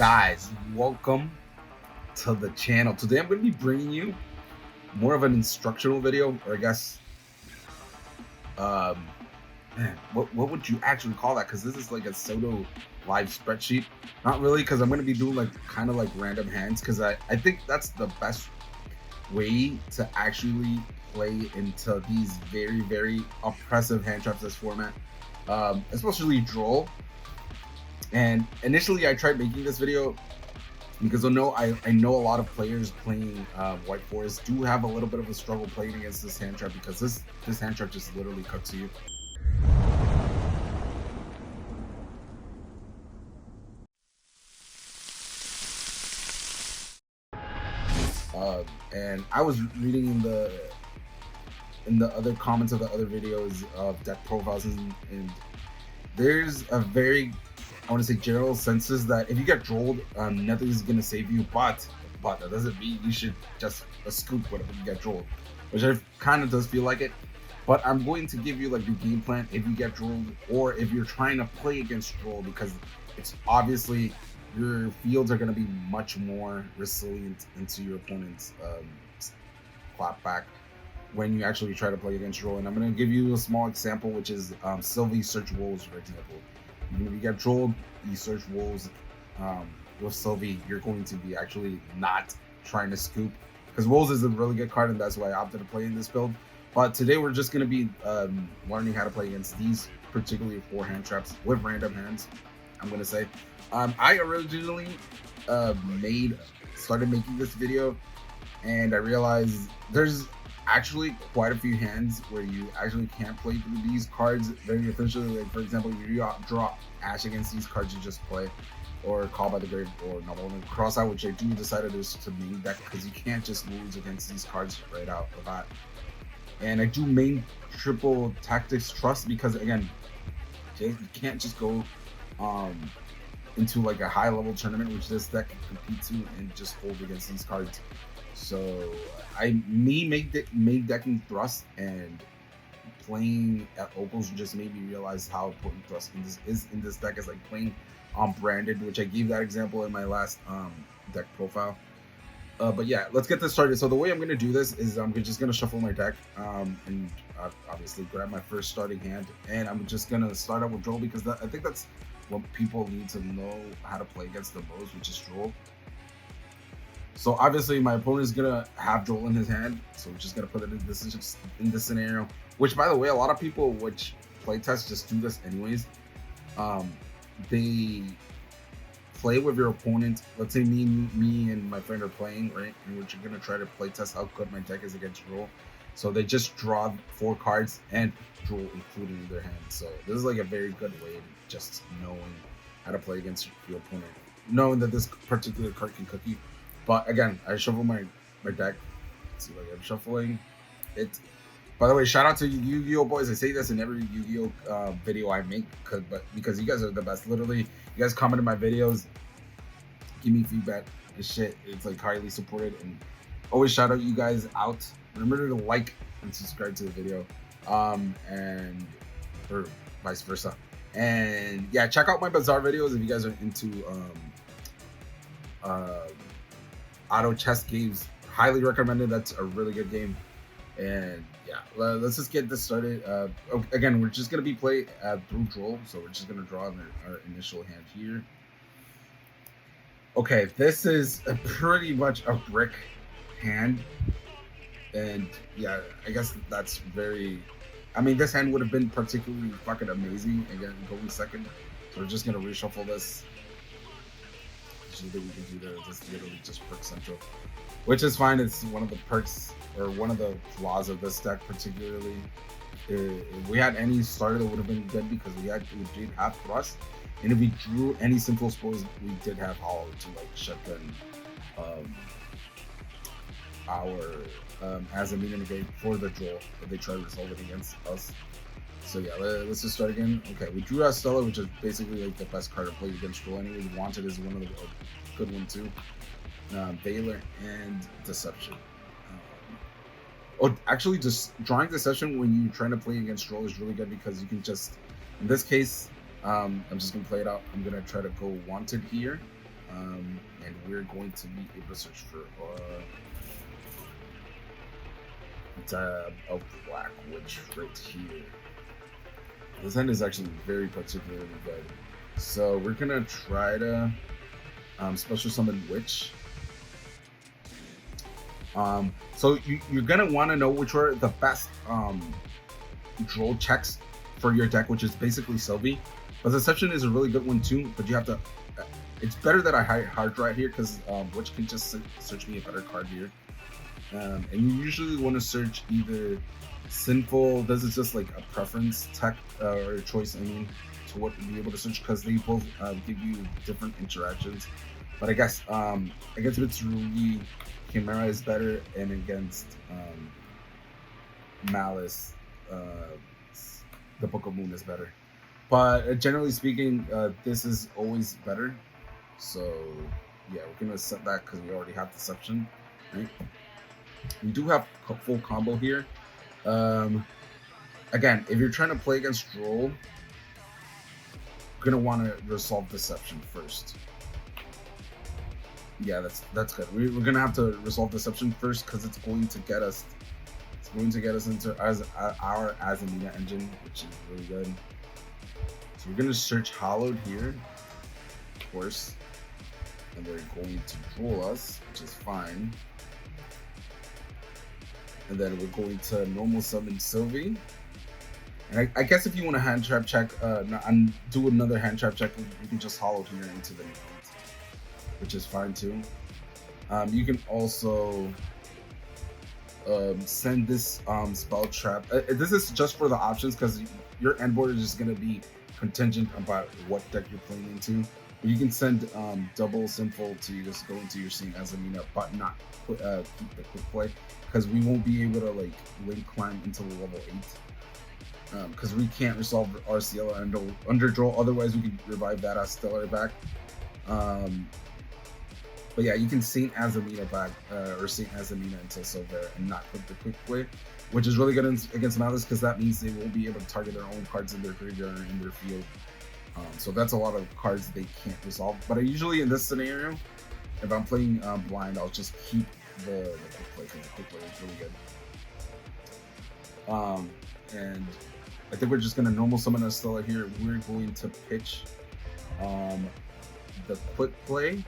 Guys, welcome to the channel. Today I'm going to be bringing you more of an instructional video, or I guess um man, what would you actually call that? Because this is like a pseudo live spreadsheet. Not really, because I'm going to be doing like kind of like random hands, because I think that's the best way to actually play into these very oppressive hand traps this format, especially Droll. And initially I tried making this video because I know a lot of players playing White Forest do have a little bit of a struggle playing against this hand trap, because this hand trap just literally cuts you. And I was reading in the other comments of the other videos of deck profiles, and there's a very, I want to say, general census that if you get drolled, nothing is gonna save you. But that doesn't mean you should just scoop whatever you get drolled, which I kind of does feel like it. But I'm going to give you like the game plan if you get drolled, or if you're trying to play against droll, because it's obviously your fields are going to be much more resilient into your opponent's clap back when you actually try to play against droll. And I'm going to give you a small example, which is Sylvie search wolves, for example. Even if you get drolled, you search wolves with Sylvie, you're going to be actually not trying to scoop, because wolves is a really good card, and that's why I opted to play in this build. But today we're just going to be learning how to play against these particularly 4 hand traps with random hands, I'm going to say. I originally started making this video, and I realized there's actually quite a few hands where you actually can't play through these cards very efficiently. Like, for example, if you draw Ash against these cards, you just play, or Call by the Grave, or Noble Cross Out, which I do decided is to main deck, because you can't just lose against these cards right out of that. And I do main triple Tactics Trust, because again, you can't just go into like a high level tournament which this deck can compete to and just hold against these cards. So made decking Thrust and playing at Opals just made me realize how important Thrust in this deck is, like playing on Branded, which I gave that example in my last deck profile. But yeah, let's get this started. So the way I'm going to do this is I'm just going to shuffle my deck and obviously grab my first starting hand, and I'm just going to start out with Droll, because I think that's what people need to know how to play against the most, which is Droll. So obviously my opponent is gonna have Droll in his hand, so we're just gonna put it in this scenario. Which, by the way, a lot of people which playtest just do this anyways. They play with your opponent. Let's say me and my friend are playing, right? And we're just gonna try to playtest how good my deck is against Droll. So they just draw 4 cards and Droll included in their hand. So this is like a very good way to just knowing how to play against your opponent, knowing that this particular card can cook you. But again, I shuffle my deck. Let's see, like I'm shuffling it. By the way, shout out to Yu-Gi-Oh boys. I say this in every Yu-Gi-Oh video I make, because you guys are the best. Literally, you guys comment in my videos, give me feedback. This shit, it's like highly supported, and always shout out you guys out. Remember to like and subscribe to the video, and or vice versa. And yeah, check out my Bazaar videos if you guys are into auto chess games. Highly recommended. That's a really good game. And yeah, let's just get this started. Again, we're just gonna be playing through Droll, so we're just gonna draw our initial hand here. Okay, this is pretty much a brick hand, and yeah, I guess that's very. I mean, this hand would have been particularly fucking amazing again going second. So we're just gonna reshuffle this. That we can do there, just literally just perk central, which is fine. It's one of the perks, or one of the flaws of this deck particularly. If we had any starter, that would have been good, because we did have Thrust, and if we drew any simple spores, we did have Hollow to like shotgun our as a mean negate for the Droll if they try to resolve it against us. So yeah, let's just start again. Okay, we drew out Stella, which is basically like the best card to play against Droll anyways. Wanted is one of the good one too. Valor and Deception. Actually, just drawing Deception when you're trying to play against Droll is really good, because you can just, in this case, I'm just gonna play it out. I'm gonna try to go Wanted here, And we're going to be able to search for a black witch right here. This hand is actually very particularly good. So we're gonna try to special summon witch. So you're gonna want to know which are the best droll checks for your deck, which is basically Sylvie. But Deception is a really good one too. But you have to. It's better that I hard draw here because witch can just search me a better card here. And you usually want to search either sinful. This is just like a preference tech or a choice. I mean, to what to be able to search because they both give you different interactions. But I guess it's really Chimera is better, and against Malice, the Book of Moon is better. But generally speaking, this is always better. So yeah, we're gonna set that because we already have Deception, right? We do have full combo here. Again, if you're trying to play against Droll, you're gonna want to resolve Deception first. Yeah, that's good. We're gonna have to resolve Deception first because it's going to get us. It's going to get us into our Azamina engine, which is really good. So we're gonna search Hallowed here, of course, and they're going to Droll us, which is fine. And then we're going to normal summon Sylvie. And I guess if you want to hand trap check and do another hand trap check, you can just hollow here into the node, which is fine too. You can also send this spell trap. This is just for the options because your end board is just going to be contingent about what deck you're playing into. But you can send double sinful to just go into your scene as Amina, but not keep the quick play because we won't be able to like link climb until level 8 because we can't resolve RCL under Droll. Otherwise, we could revive that as Stellar back. But yeah, you can Saint Azamina back or Saint Azamina until Silver and not put the quick play, which is really good against Malice because that means they won't be able to target their own cards in their graveyard or in their field. So that's a lot of cards they can't resolve. But I usually in this scenario, if I'm playing blind, I'll just keep the quick play because the quick play is really good. And I think we're just gonna normal summon a Stella here. We're going to pitch the quick play,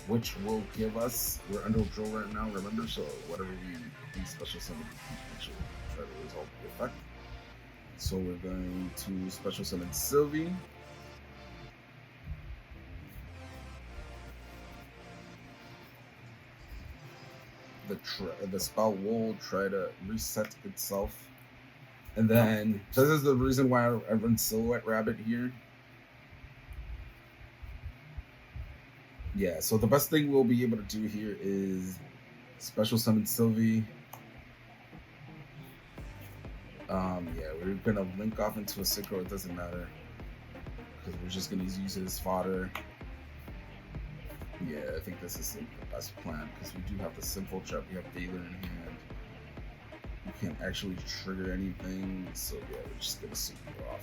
which will give us, we're under Droll right now, remember? So whatever we special summon, actually try to resolve the effect. So we're going to special summon Sylvie. The spell will try to reset itself. And then, this is the reason why I run Silhouette Rabbit here. Yeah, so the best thing we'll be able to do here is special summon Sylvie. Yeah, we're gonna link off into a synchro, it doesn't matter. Because we're just gonna use it as fodder. Yeah, I think this is the best plan because we do have the simple trap, we have Baylor in hand. We can't actually trigger anything, so yeah, we're just gonna synchro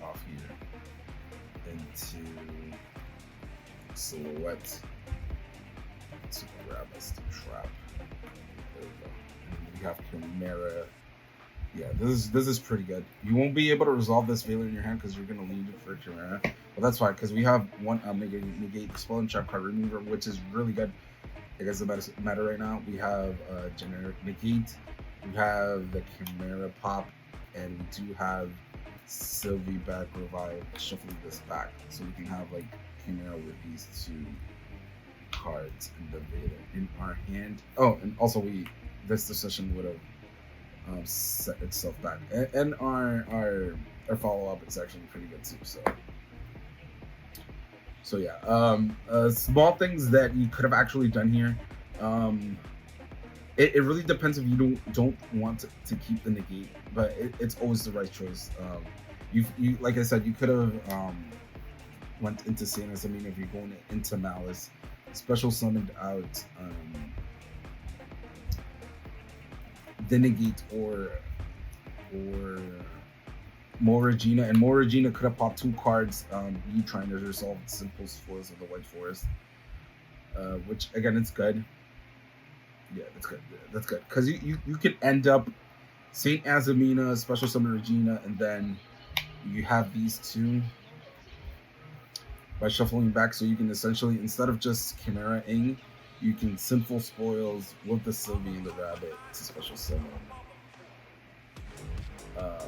off here into Silhouette to grab us the trap. There we go. And we have Chimera. Yeah, this is pretty good. You won't be able to resolve this Veiler in your hand because you're gonna lead it for Chimera. But that's fine because we have one negate spell and trap card remover, which is really good. I guess the meta right now. We have generic negate. We have the Chimera pop, and we do have Sylvie back revive, shuffling this back, so we can have like Chimera with these two cards in the Veiler in our hand. Oh, and also this decision would have set itself back, and our follow up is actually pretty good too. So yeah, small things that you could have actually done here. It really depends if you don't want to keep the negate, but it's always the right choice. You like I said, you could have went into Sanus. I mean, if you're going into Malice, special summoned out the negate or Mo Regina, and Mo Regina could have popped two cards. You trying to resolve the simple spoils of the White Forest, which again, it's good. Yeah, that's good. That's good because you could end up Saint Azamina, Special Summon Regina, and then you have these two by shuffling back, so you can essentially, instead of just Chimera-ing, you can simple spoils with the Sylvie and the Rabbit to special summon uh,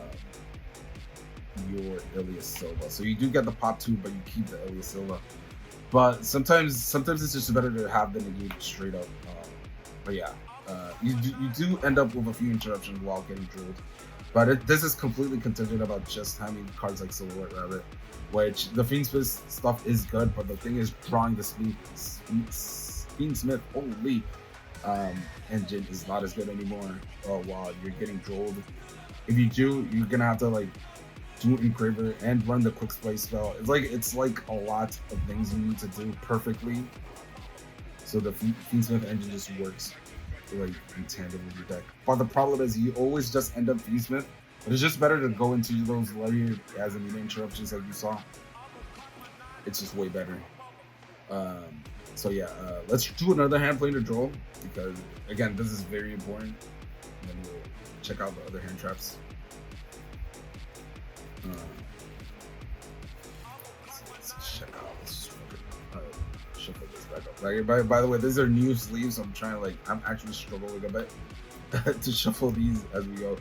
your Ilias Silva. So you do get the pop 2, but you keep the Ilias Silva. But sometimes it's just better to have the negate straight up. But yeah, you do end up with a few interruptions while getting drilled. But this is completely contingent about just having cards like Silhouette Rabbit, which the Fiendsmith stuff is good, but the thing is drawing the Fiendsmith holy engine is not as good anymore while you're getting drilled. If you do, you're gonna have to like do Engraver and run the quick splice spell. It's like a lot of things you need to do perfectly. So the Fiendsmith engine just works like in tandem with your deck. But the problem is you always just end up Fiendsmith. But it's just better to go into those layered Azamina interruptions like you saw. It's just way better. So yeah, let's do another hand playing to Droll because again this is very important. And then we'll check out the other hand traps. Let's check out. Let's shuffle this back up. By the way, these are new sleeves, so I'm actually struggling a bit to shuffle these as we go.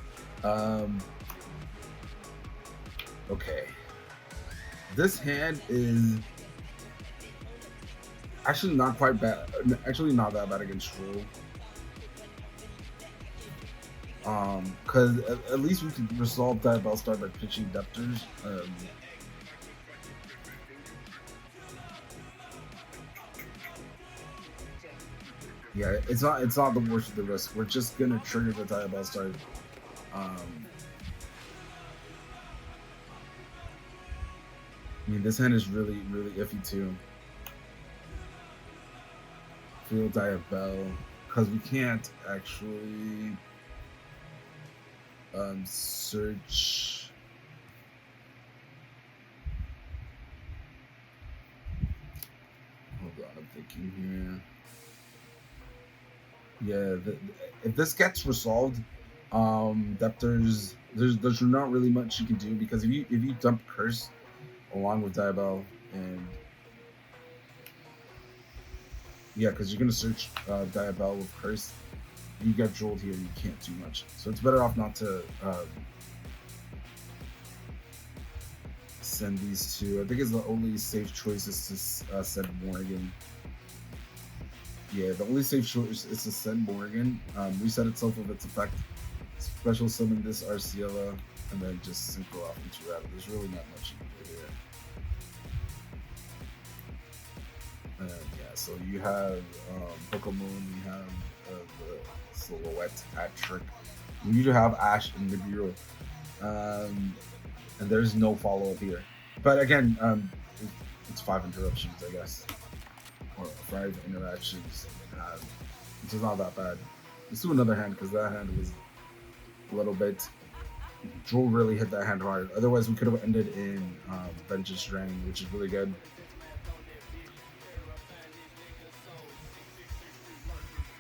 Okay. This hand is actually not quite bad. Actually, not that bad against Droll. Because at least we can resolve that Bellstar by pitching Depters. Yeah, it's not the worst of the risk. We're just gonna trigger the Diabell Star. I mean, this hand is really iffy too. Field Diabell, because we can't actually search. Hold on, I'm thinking here. Yeah, if this gets resolved, Depters, there's not really much you can do because if you dump Curse along with Diabell and yeah, because you're gonna search Diabell with Curse, you get Drolled here, you can't do much. So it's better off not to send these two. I think it's the only safe choice is to send Morgan. Yeah, the only safe choice is to send Morgan, reset itself with its effect, special summon this Arciela, and then just synchro off into Rabbit. There's really not much you can do here. And yeah, so you have Pokemon, you have the Silhouette at Trick. You need to have Ash and Nibiru. And there's no follow-up here. But again, it's 5 interruptions, I guess. Or 5 interactions, which is not that bad. Let's do another hand because that hand was a little bit. Droll really hit that hand hard. Otherwise, we could have ended in Vengeance Drain, which is really good.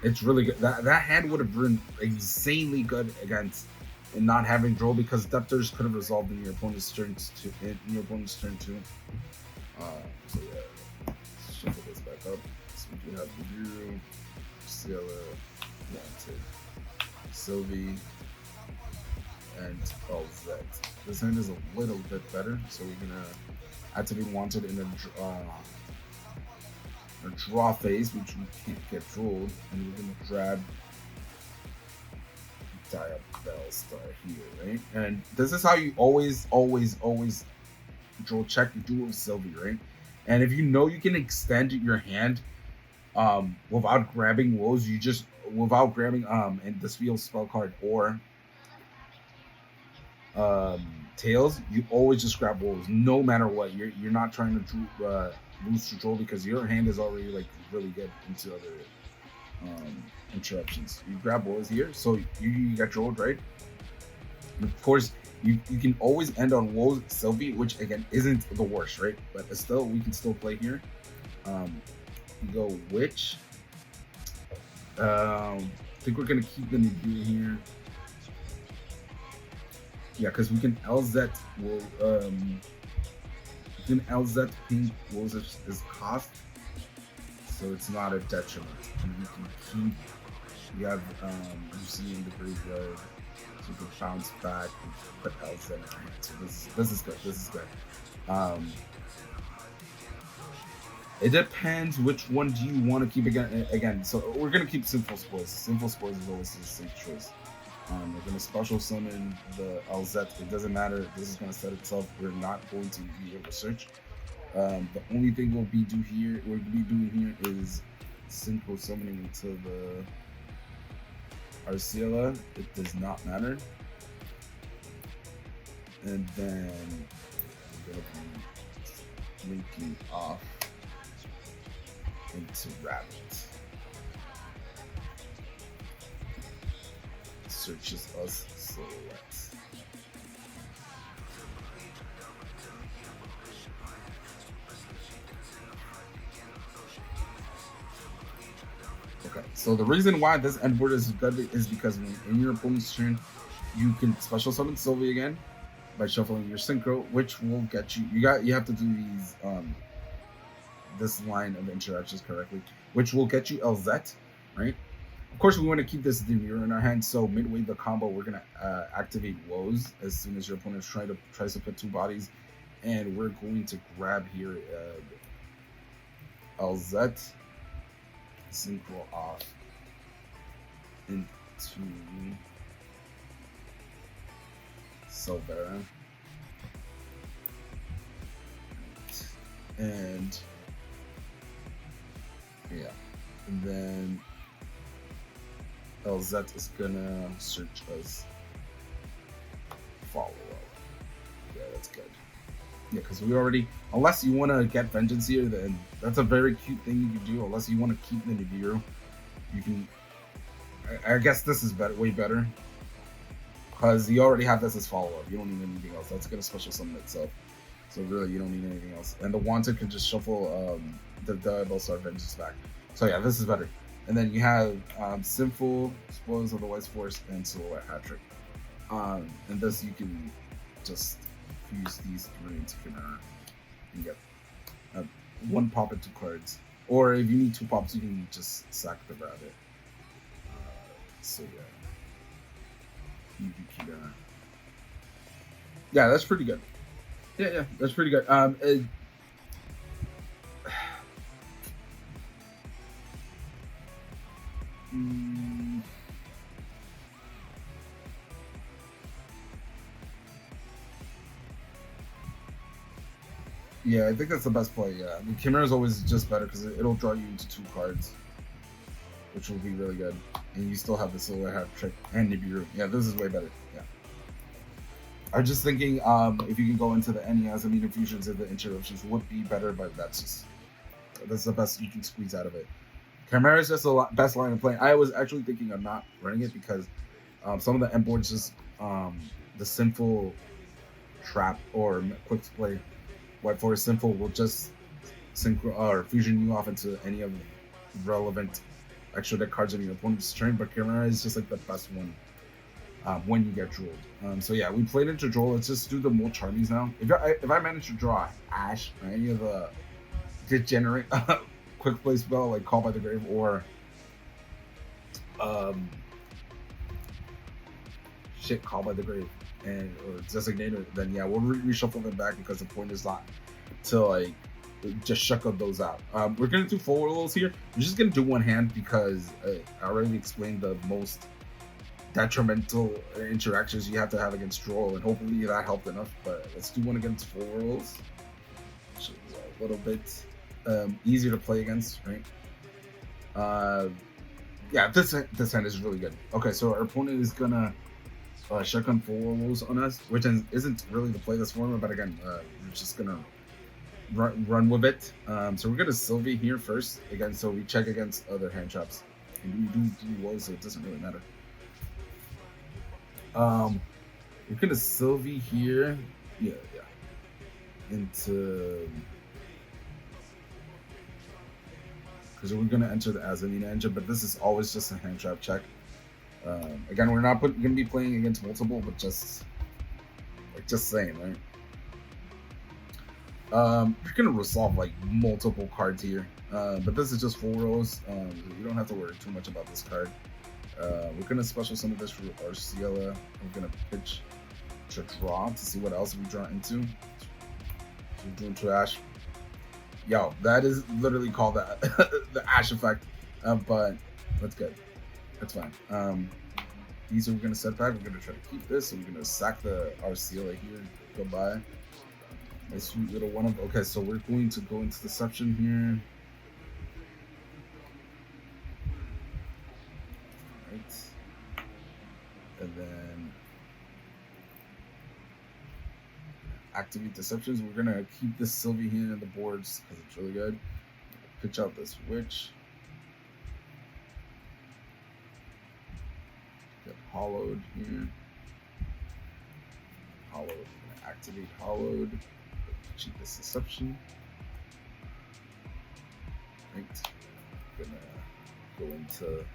It's really good. That hand would have been insanely good against and not having Droll because Depters could have resolved in your opponent's turn too. So yeah, let's shuffle this back up. So we do have Nibiru, Ciela, Wanted, Sylvie, and Belzet. This hand is a little bit better, so we're gonna activate Wanted in a draw phase, which we can't get Drolled, and we're gonna grab Diabell Star here, right? And this is how you always Droll check. You do it with Sylvie, right? And if you know you can extend your hand without grabbing Woes, you just without grabbing and this field spell card or Tails, you always just grab Woes, no matter what. You're not trying to lose control because your hand is already like really good into other interruptions. You grab Woes here, so you get Drolled, right? And of course, You can always end on Woes Sylvie, which again isn't the worst, right? But still, we can still play here. You go Witch. I think we're gonna keep the Nibiru here. Yeah, because we can LZ will we can LZ pink Woes is cost, so it's not a detriment. And we can keep. We have UC in the graveyard. So we can bounce back and put LZ in. So this is good. This is good. It depends which one do you want to keep again. So we're gonna keep Sinful Spores. Sinful Spores is always the safe choice. We're gonna special summon the LZ. It doesn't matter. This is gonna set itself. We're not going to be able to search. The only thing we'll be doing here is Synchro summoning into the Arceala. It does not matter. And then we're gonna be linking off into Rabbit. Searches us silhouettes. Okay, so the reason why this end board is good is because when in your opponent's turn, you can special summon Sylvie again by shuffling your Synchro, which will get you. You have to do these this line of interactions correctly, which will get you LZ, right? Of course, we want to keep this Demure in our hand, so midway the combo, we're gonna activate Woes as soon as your opponent tries to put two bodies, and we're going to grab here LZ, Synchro off into Silvera, and yeah, and then LZ is gonna search us follow up. Yeah, that's good. Yeah, because we already, unless you want to get Vengeance here, then that's a very cute thing you can do. Unless you want to keep the Nibiru, you can. I guess this is way better because you already have this as follow up. You don't need anything else. That's gonna special summon itself. So really, you don't need anything else. And the Wanted can just shuffle the Diabolical Vengeance back. So yeah, this is better. And then you have Sinful, Spoils of the Wise Force, and Silhouette Hat-Trick. And this you can just use these three into Chimera and get one pop and two cards. Or if you need two pops, you can just sack the rabbit. So yeah, you can Chimera. Yeah, that's pretty good. Yeah, that's pretty good. Yeah, I think that's the best play. Yeah, the Chimera is always just better because it'll draw you into two cards, which will be really good. And you still have the Silhouette Hat-Trick and Nibiru. Yeah, this is way better. Yeah. I'm just thinking if you can go into the NES, I mean, infusions and the interruptions would be better, but that's the best you can squeeze out of it. Chimera is just the best line of play. I was actually thinking of not running it because some of the end boards just the Sinful Trap or Quick Play White Forest Sinful will just synchro or fusion you off into any of the relevant extra deck cards on your opponent's turn. But Chimera is just like the best one when you get drolled. So yeah, we played into Droll. Let's just do the more Charmies now. If I manage to draw Ash or any of the degenerate quick play spell like Call by the Grave or Call by the Grave and or Designator, then yeah, we'll reshuffle them back because the point is not to like just shuck those out. We're gonna do forward rolls here. We're just gonna do one hand because I already explained the most detrimental interactions you have to have against Droll, and hopefully that helped enough. But let's do one against forward rolls, which is a little bit easier to play against, right? Yeah, this hand is really good. Okay, so our opponent is gonna shotgun forward rolls on us, which isn't really the play this format, but again, we're just gonna run with it. So we're gonna Sylvie here first, again, so we check against other hand traps. And we do woes, so it doesn't really matter. We're gonna Sylvie here. Yeah. Into, because we're gonna enter the Azamina engine, but this is always just a hand trap check. Again, we're not gonna be playing against multiple, but just saying, right? You're gonna resolve like multiple cards here, but this is just 4 rows. You don't have to worry too much about this card. We're gonna special summon this for Arciela. We're gonna pitch to draw to see what else we draw into. So we're doing trash. Yo, that is literally called the Ash effect, but that's good. That's fine. These are we're gonna set back. We're gonna try to keep this. So we're gonna sack the Arciela here. Goodbye. A sweet little one of. Okay, so we're going to go into Deception here. Right. And then activate Deceptions. We're gonna keep this Sylvie here in the boards because it's really good. Pitch out this Witch. Get Hollowed here. Hollowed. We're gonna activate Hollowed. Cheat this Deception. Right. Gonna go into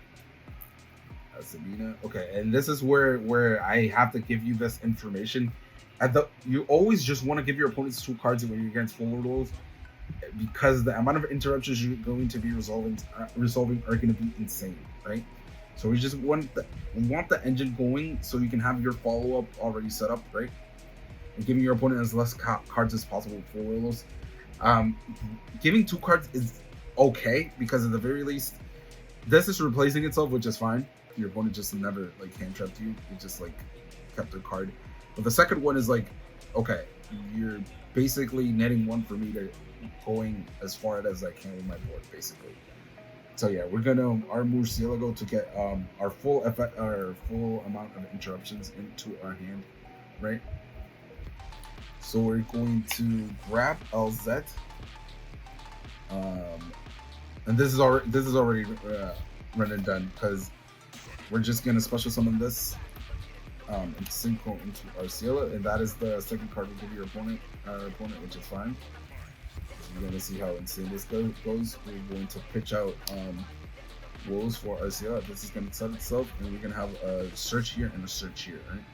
Sabina. Okay, and this is where I have to give you this information. You always just want to give your opponents 2 cards when you're against full rolls, because the amount of interruptions you're going to be resolving are going to be insane, right? So we just want the engine going so you can have your follow up already set up, right? And giving your opponent as less cards as possible with full rolls. Giving 2 cards is okay because at the very least, this is replacing itself, which is fine. Your opponent just never like hand trapped you. You just like kept their card. But the second one is like, okay, you're basically netting 1 for me to going as far as I can with my board, basically. So yeah, we're gonna our Murcielago to get our full amount of interruptions into our hand, right? So we're going to grab LZ. And this is already run and done because we're just gonna special summon this and synchro into Arciela, and that is the second card we give your opponent, which is fine. So you're gonna see how insane this goes. We're going to pitch out woes for Arciela. This is gonna set itself, and we're gonna have a search here and a search here, right?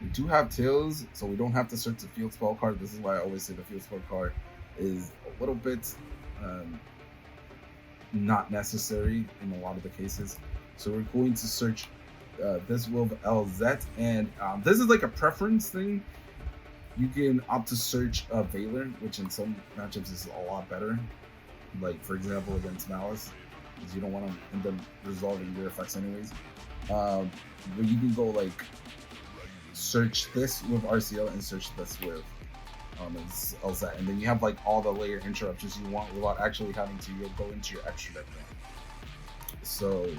We do have tails, so we don't have to search the field spell card. This is why I always say the field spell card is a little bit not necessary in a lot of the cases. So we're going to search this will of LZ, and this is like a preference thing. You can opt to search a Valor, which in some matchups is a lot better. Like for example against Malice, because you don't want to end up resolving your effects anyways. But you can go like search this with RCL and search this with LZ, and then you have like all the layer interruptions you want without actually having to go into your extra deck. So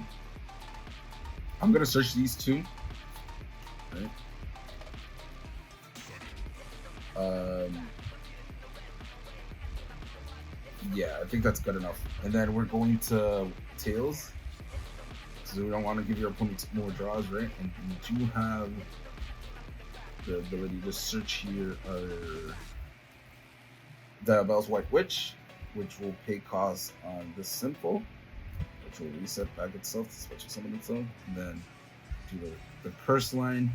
I'm gonna search these 2. Right. Yeah, I think that's good enough. And then we're going to tails, so we don't want to give your opponent more draws, right? And we do have the ability to search here the Bell's White Witch, which will pay cost on this simple, which will reset back itself to special summon itself, and then do the curse line,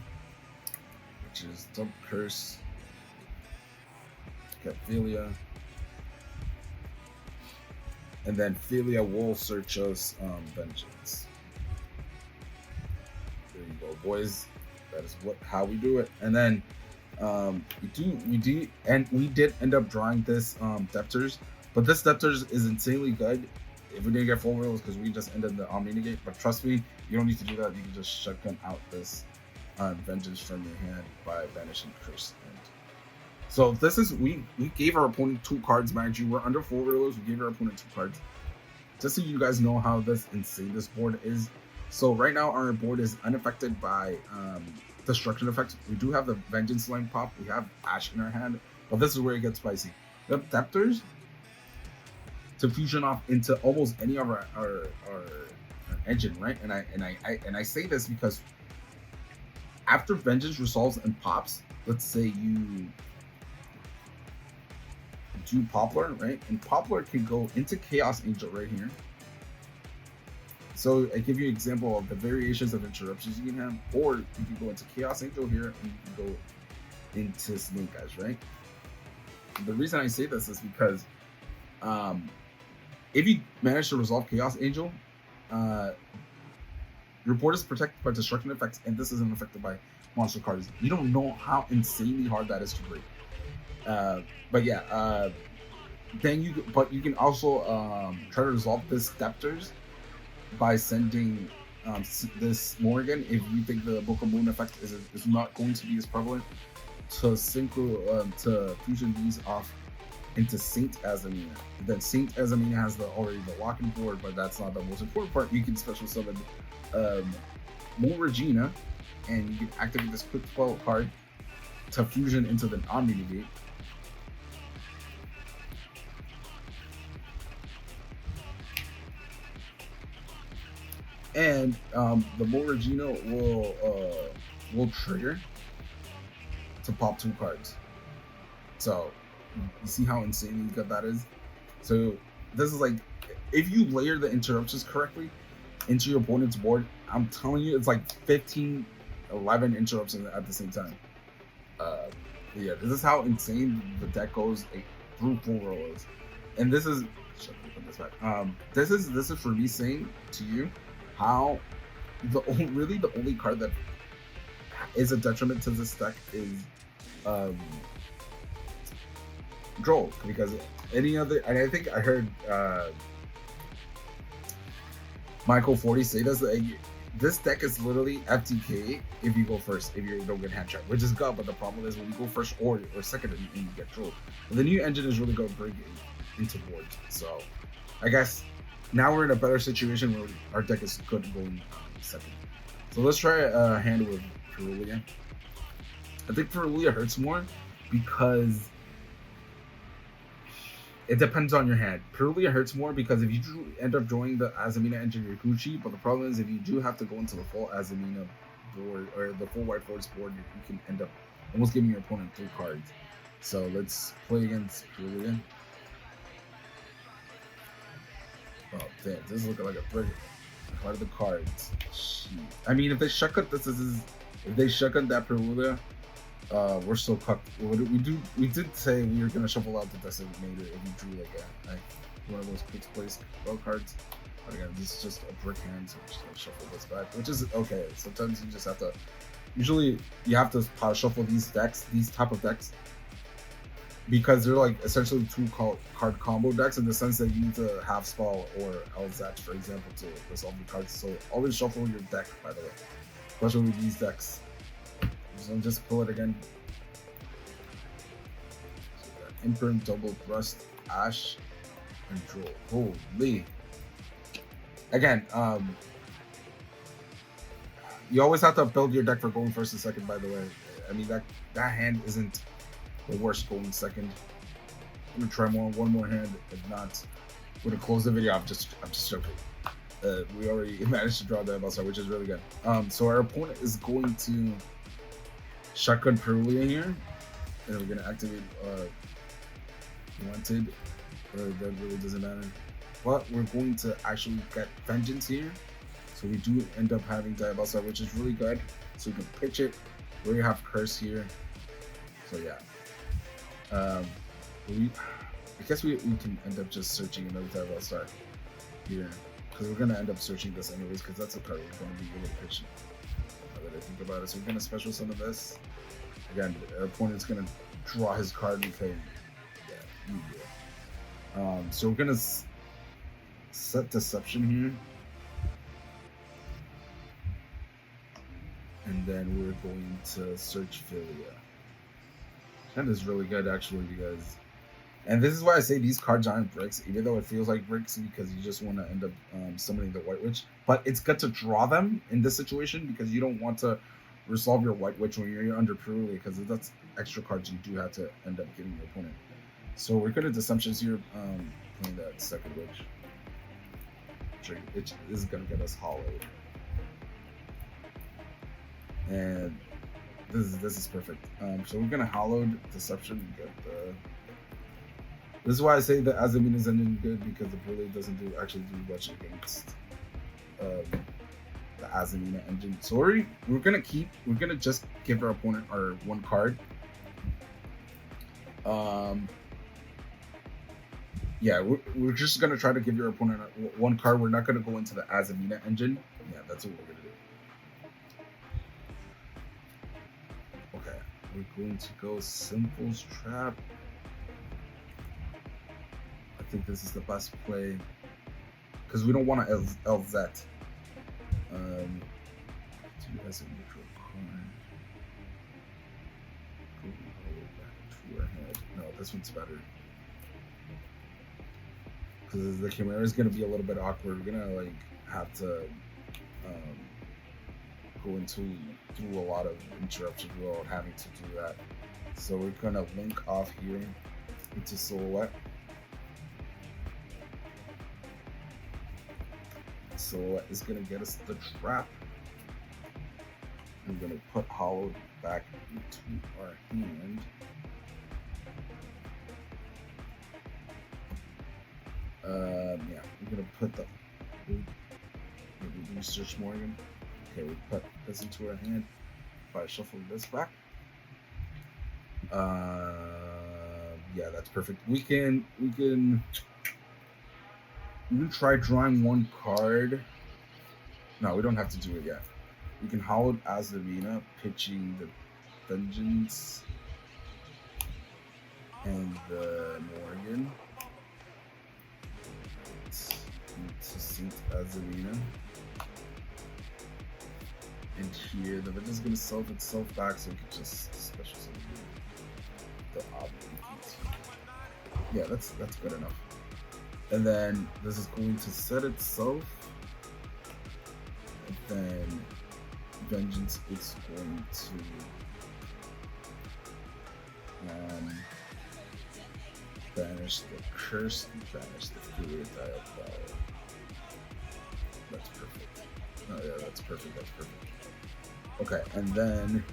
which is dump curse, get Philia, and then Philia will search us vengeance. There you go, boys. That is how we do it. And then we did end up drawing this Depters, but this Depters is insanely good. If we didn't get full rolls because we just ended the Omni Negate, but trust me, you don't need to do that. You can just shotgun out this vengeance from your hand by banishing curse. So this is we gave our opponent 2 cards, mind you. We're under 4 rolls. We gave our opponent 2 cards, just so you guys know how insane this board is. So right now our board is unaffected by destruction effects. We do have the vengeance line pop. We have Ash in our hand, but this is where it gets spicy. The Depters to fusion off into almost any of our engine, right? And I say this because after Vengeance resolves and pops, let's say you do Poplar, right? And Poplar can go into Chaos Angel right here. So I give you an example of the variations of interruptions you can have, or you can go into Chaos Angel here, and you can go into Snake Eyes, right? The reason I say this is because if you manage to resolve Chaos Angel, your board is protected by destruction effects, and this isn't affected by monster cards. You don't know how insanely hard that is to break. But yeah, then you can also try to resolve this Scepters by sending this Morrigan if you think the Book of Moon effect is not going to be as prevalent, to synchro to fusion these off into Saint Azamina. Then Saint Azamina has already the locking board, but that's not the most important part. You can special summon Mo Regina, and you can activate this quick 12 card to fusion into the Omni-Negate. And the Mo Regina will trigger to pop 2 cards. So you see how insanely good that is. So this is like, if you layer the interruptions correctly into your opponent's board, I'm telling you, it's like 15, 11 interruptions at the same time. Yeah, this is how insane the deck goes through full rollers. And this is this is for me saying to you how really the only card that is a detriment to this deck is Droll, because any other, and I think I heard Michael 40 say this deck is literally FTK if you go first, if you don't get hand trapped, which is good, but the problem is when you go first or second and you get Droll. But the new engine is really going to bring it into boards. So I guess now we're in a better situation where our deck is good going second. So let's try a hand with Perulia. I think Perulia hurts more because it depends on your hand. Perulia hurts more because if you end up drawing the Azamina engine Yakuchi, but the problem is if you do have to go into the full Azamina board or the full White Forest board, you can end up almost giving your opponent 3 cards. So let's play against Perulia. Oh damn, this is looking like a brick. What are the cards? Jeez. I mean, if they shotgun if they shotgun that Perulia, we're still cooked. We did say we were gonna shuffle out the Designator if you drew like one of those quick place cards. But again, this is just a brick hand, so we're just gonna shuffle this back, which is okay. Sometimes you just have to. Usually, you have to power shuffle these type of decks, because they're like essentially 2 card combo decks in the sense that you need to have Spell or Elzach, for example, to resolve the cards. So always shuffle your deck, by the way, especially with these decks. So just pull it again. So Imprint, Double Thrust, Ash, and Droll. Holy. Again, you always have to build your deck for going first and second, by the way. I mean, that hand isn't the worst going second. I'm gonna try one more hand. If not, we're gonna close the video. I'm just joking. We already managed to draw the MSR, which is really good. So our opponent is going to shotgun Perulia here, and we're gonna activate Wanted. That really doesn't matter. But we're going to actually get Vengeance here, so we do end up having Diabasa, which is really good. So we can pitch it. We have Curse here. So yeah. I guess we can end up just searching another Diabasa here, because we're gonna end up searching this anyways, because that's a card we're gonna be really pitching. Now that I think about it, so we're gonna special summon this. Again, our opponent's gonna draw his card because so we're gonna set Deception here, and then we're going to search Philia. That is really good, actually, because, and this is why I say these cards aren't bricks, even though it feels like bricks, because you just want to end up summoning the White Witch. But it's good to draw them in this situation, because you don't want to resolve your White Witch when you're under Perulia, because that's extra cards you do have to end up giving your opponent. So we're good at Assumptions here, playing that second Witch. This is going to get us hollowed. And This is perfect. So we're gonna Hallowed Deception and get the. This is why I say the Azamina's engine good, because it really doesn't actually do much against the Azamina engine. So we're gonna just give our opponent our one card. Yeah, we're just gonna try to give your opponent one card. We're not gonna go into the Azamina engine. Yeah, that's what we're gonna do. Okay, we're going to go Simple's Trap. I think this is the best play because we don't want to LZ. Two has a neutral card. Go back to our head. No, this one's better. Because the Chimera is going to be a little bit awkward. We're going to like have to go through a lot of interruptions without having to do that. So we're going to link off here into Silhouette. Silhouette is going to get us the trap. I'm going to put Hollowed back into our hand. Yeah, we're gonna put the research Morgan. Okay, we put this into our hand by shuffling this back. Yeah, that's perfect. We can try drawing one card. No, we don't have to do it yet. We can Hollowed Azamina, pitching the Vengeance and the Morgan. To Saint Azamina. And here, the Vengeance is going to self itself back, so we can just special summon the Obligate. Yeah, that's good enough. And then this is going to set itself. And then Vengeance is going to banish the curse and banish the Fury Diabolic. That's perfect. Oh yeah, that's perfect. Okay, and then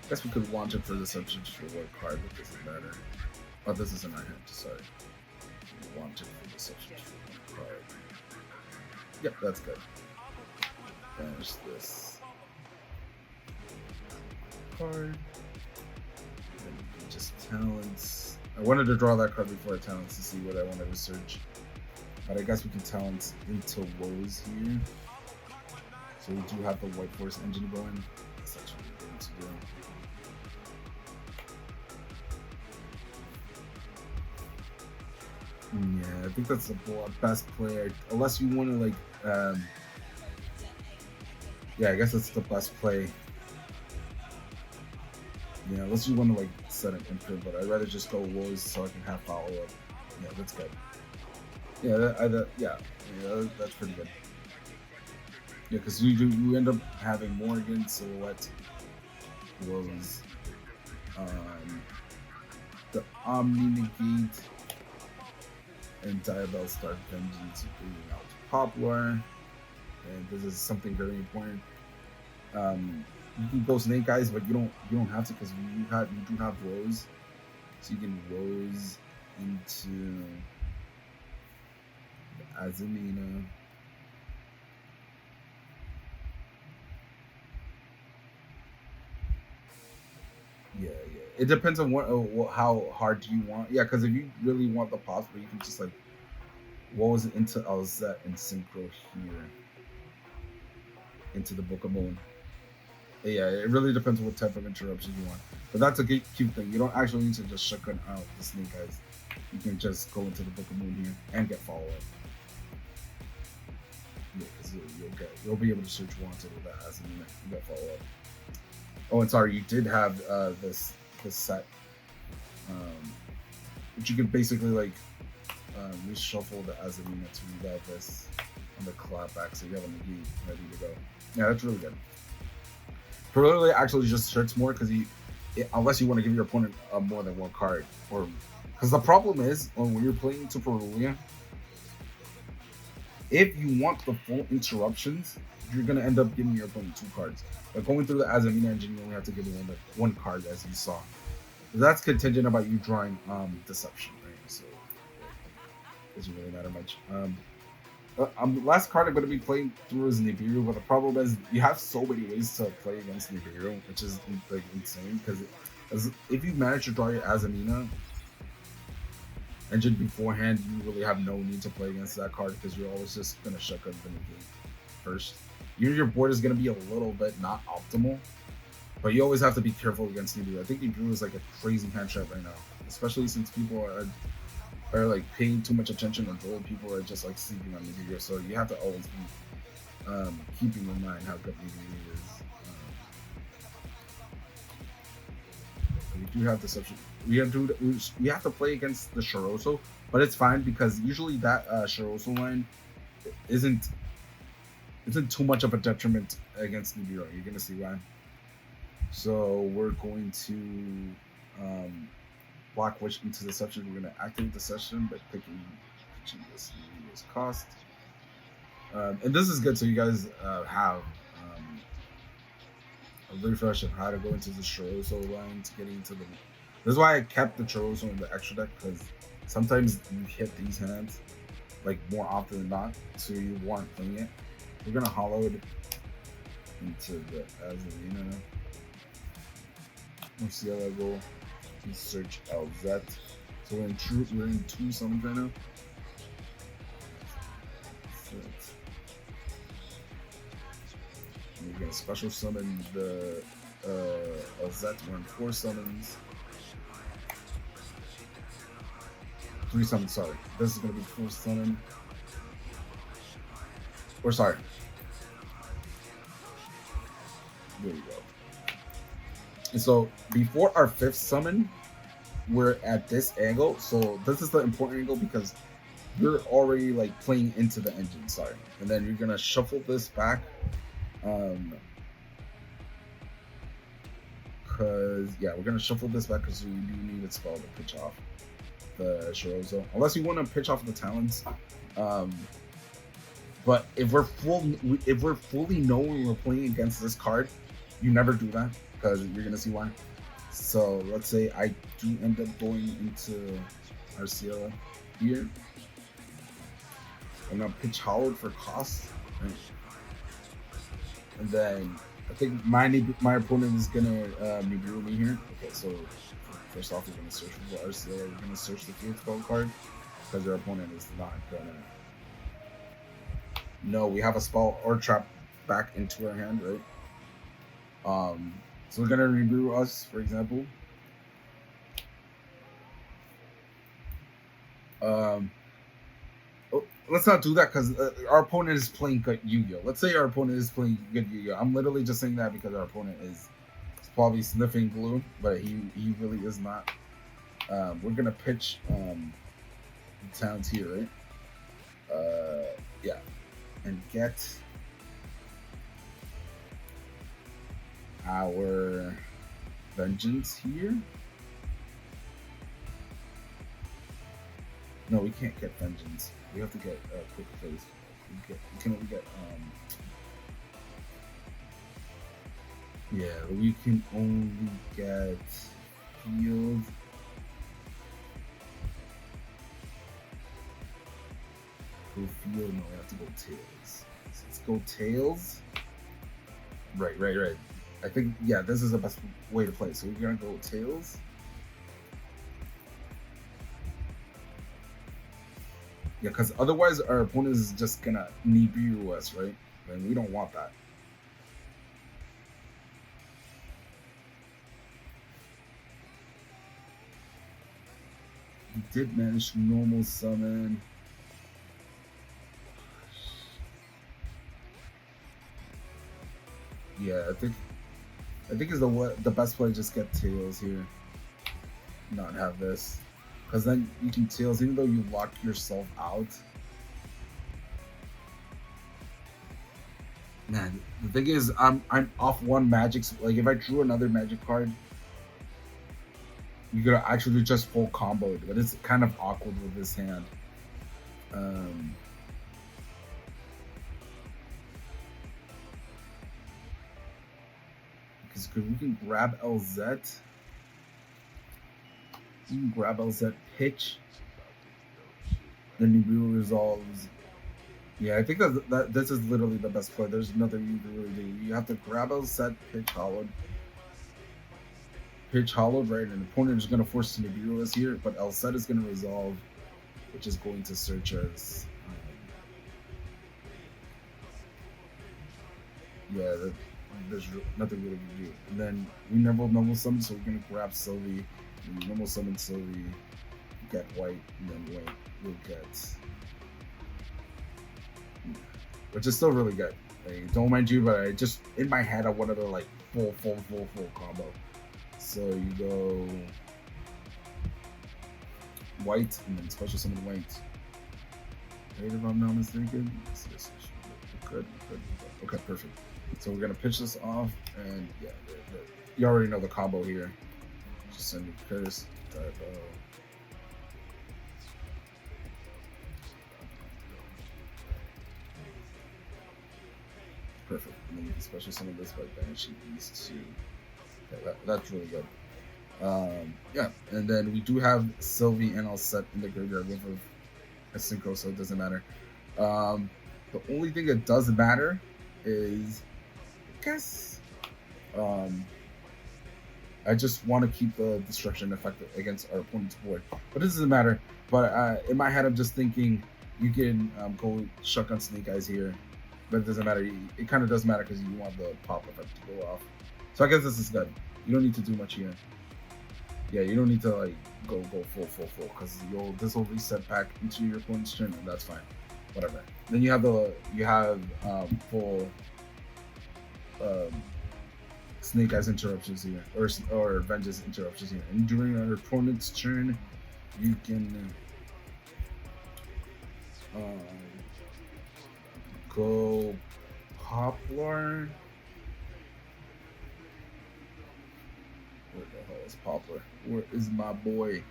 I guess we could launch it for the substance for one card, but this doesn't matter. Oh, this is in our hand, sorry. Launch it for the substance for one card. Yep, that's good. Banish this card. And just talents. I wanted to draw that card before I talents to see what I wanted to search. But I guess we can talent into Woes here. So we do have the White Force engine going. That's actually what we're going to do. Yeah, I think that's the best play. Unless you want to like, yeah, I guess that's the best play. Yeah, unless you want to like set an imprint, but I'd rather just go Woes so I can have follow up. Yeah, that's good. Yeah, yeah, that's pretty good. Yeah, because you end up having Morgan, Silhouette, Woes, the Omni Negate, and Diabell Stark Vengeance bringing out Poplar. And this is something very important. You can go Snake Eyes, but you don't have to, because you do have Woes, so you can Woes into Azamina. Yeah. It depends on how hard do you want. Yeah, because if you really want the possible, you can just like Woes into Alzette and Synchro here into the Book of Moon. Yeah, it really depends on what type of interruption you want. But that's a cute thing. You don't actually need to just shotgun out the Snake Eyes. You can just go into the Book of Moon here and get follow up. Yeah, because you'll be able to search Wanted with that as you get follow up. Oh, and sorry, you did have this set, which you can basically like reshuffle the Azamina to revive this on the clapback, so you have a Negate ready to go. Yeah, that's really good. Probably actually just hurts more because unless you want to give your opponent more than one card, or because the problem is when you're playing into Perulia, if you want the full interruptions, you're gonna end up giving your opponent 2 cards. But going through the Azamina engine, you only have to give them like 1 card, as you saw. That's contingent about you drawing deception, right? So it doesn't really matter much. Last card I'm going to be playing through is Nibiru, but the problem is you have so many ways to play against Nibiru, which is like insane. Because if you manage to draw your Azamina engine beforehand, you really have no need to play against that card because you're always just going to shotgun the negate first. Even your board is going to be a little bit not optimal, but you always have to be careful against Nibiru. I think Nibiru is like a crazy hand trap right now, especially since people are like paying too much attention to Droll. People are just like sleeping on Nibiru, so you have to always be keeping in mind how good Nibiru is. We do have deception. We have to play against the Shiroso, but it's fine because usually that Shiroso line isn't too much of a detriment against Nibiru. You're gonna see why. So we're going to block Wish into Deception. We're going to activate Deception by pitching this Nibiru's cost. And this is good, so you guys have a refresh of how to go into the Shiroso line to get into the. This is why I kept the Shiroso in the extra deck, because sometimes you hit these hands like more often than not, so you weren't playing it. We're gonna hollow it into the Azarina. Let's see how that go. We search LZ. So we're in 2 summons right now. We're gonna special summon the LZ. We're in 4 summons. 3 summons, sorry. This is gonna be 4 summon. Or sorry. There you go. And so before our 5th summon, we're at this angle. So this is the important angle because you're already like playing into the engine, sorry. And then you're gonna shuffle this back. Cause yeah, we're gonna shuffle this back because we do need a spell to pitch off the Shiroso. Unless you want to pitch off the talents. But if we're fully knowing we're playing against this card, you never do that. Because you're gonna see why. So let's say I do end up going into Arcilla here. I'm gonna pitch Howard for cost, right? And then I think my opponent is gonna Nibiru me here. Okay, so first off, we're gonna search for Arcilla. We're gonna search the field spell card because their opponent is not gonna. No, we have a spell or trap back into our hand, right? So we're gonna Nibiru us, for example. Let's not do that because our opponent is playing good Yu-Gi-Oh. Let's say our opponent is playing good Yu-Gi-Oh. I'm literally just saying that because our opponent is probably sniffing glue, but he really is not. We're gonna pitch the towns here, right? Yeah, and get our vengeance here. No, we can't get vengeance. We have to get quick place. We can only get yeah, we can only get field. Go field. No, we have to go tails. So let's go tails. Right. I think, yeah, this is the best way to play. So we're gonna go tails. Yeah, because otherwise our opponent is just gonna Nibiru us, right? And we don't want that. We did manage to normal summon. Yeah, I think is the best play. Just get tails here, not have this, because then you can tails even though you lock yourself out. Man, the thing is, I'm off 1 magic. Like if I drew another magic card, you could actually just full combo it, but it's kind of awkward with this hand. is good. We can grab LZ. We can grab LZ pitch. Then Nibiru resolves. Yeah, I think that this is literally the best play. There's nothing you can really do. You have to grab LZ, pitch hollowed. Pitch hollowed, right? And the opponent is going to force Nibiru us here, but LZ is going to resolve, which is going to search us. Yeah, there's nothing really to do. And then we never normal summon, so we're gonna grab Sylvie. We normal summon Sylvie, get white, and then white will get, which is still really good. Like, don't mind you, but I just in my head I wanted a like full combo. So you go white and then special summon white. Right, if I'm not mistaken. Good. Okay, perfect. So we're gonna pitch this off, and yeah, you already know the combo here. Just send me curse, typo. Perfect. And then you can special summon this by banishing these two. Okay, that's really good. Yeah, and then we do have Sylvie and Alset in the graveyard with a synchro, so it doesn't matter. The only thing that does matter is, I guess, I just want to keep the destruction effect against our opponent's board, but it doesn't matter. But in my head, I'm just thinking you can go shotgun Snake Eyes here, but it doesn't matter. It kind of does matter because you want the pop effect to go off. So I guess this is good. You don't need to do much here. Yeah, you don't need to like go full because this will reset back into your opponent's turn, and that's fine. Whatever. Then you have full Snake Eyes interruptions here, or Vengeance interruptions here. And during our opponent's turn, you can go Poplar. Where the hell is Poplar? Where is my boy?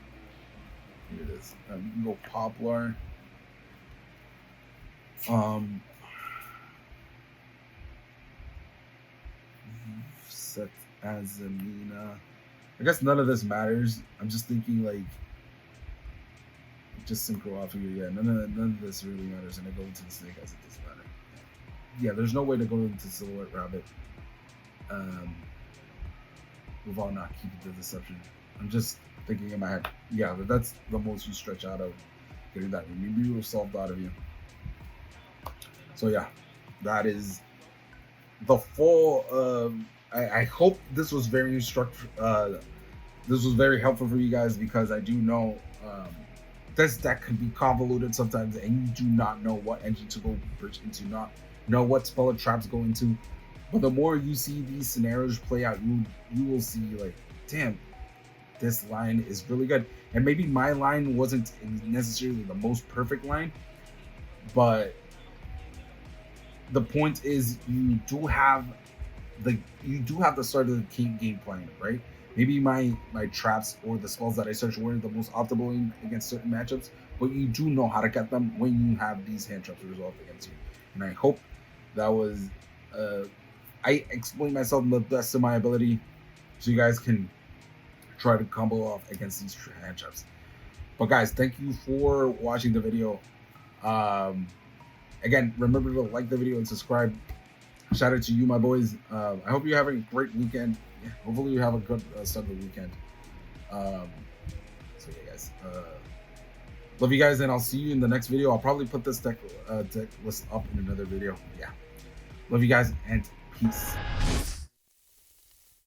Here it is. You can go Poplar. Set as Amina. I guess none of this matters. I'm just thinking like just synchro off here. Yeah, none of this really matters. And I go into the Snake Eyes, it doesn't matter. Yeah, there's no way to go into Silhouette Rabbit without not keeping the deception. I'm just thinking in my head, yeah, but that's the most you stretch out of getting that. Maybe you will solve out of you. So yeah, that is the full. I hope this was very this was very helpful for you guys, because I do know this deck can be convoluted sometimes, and you do not know what engine to go bridge into, not know what spell traps go into. But the more you see these scenarios play out, you will see like, damn, this line is really good. And maybe my line wasn't necessarily the most perfect line, but the point is you do have the start of the game plan, right? Maybe my traps or the spells that I search weren't the most optimal against certain matchups, but you do know how to get them when you have these hand traps resolved against you. And I hope that was I explained myself the best of my ability, so you guys can try to combo off against these hand traps. But guys, thank you for watching the video. Again, remember to like the video and subscribe. Shout out to you, my boys. I hope you're having a great weekend. Yeah, hopefully you have a good start of the weekend. So yeah, guys. Love you guys, and I'll see you in the next video. I'll probably put this deck list up in another video. Yeah. Love you guys, and peace.